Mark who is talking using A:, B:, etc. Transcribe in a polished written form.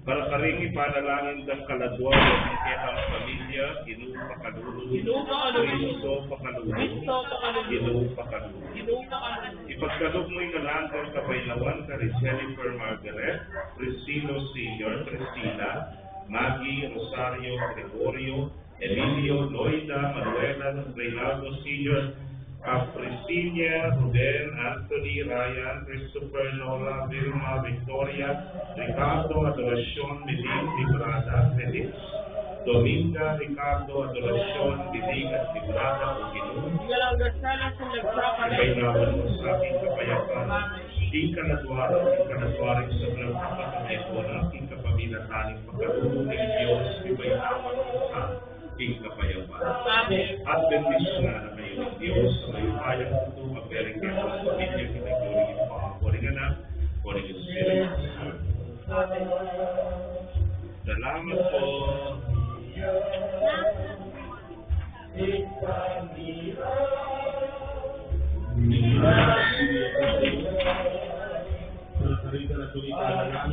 A: Para karing ipanalangin ng kaladwa ng kayang pamilya, Ginoo pakalulong, Kristo pakalulong, Ginoo pakalulong. Ipagkalog mo'y ngalangan kabaylawan ka rin Jennifer Margaret, Cristino Sr., Cristina, Maggie, Rosario, Gregorio, Emilio, Loida, Manuela, Reynaldo Sr., Priscilia, Ruben, Anthony, Ryan, Christopher, Nora, Vilma, Victoria, Ricardo, Adoracion, Miling, Librada, Felix, Dominga, Ricardo, Adoracion, Miling at Librada, o Ginoo. Ika'y naman mo sa aking kapayapaan. Di ka nadwaring sa blagpapat ng ito na aking kapamilataning pagkalulong ng Diyos, ika'y naman mo sa aking kapayapaan. At bendisyon na kayo ng Diyos sa may payang ito, magbering kayo sa pamilya, kinagyoring yung pakakuring anak, kuring yung Spirit. Salamat po.
B: Sarita na tuloy ka na lang,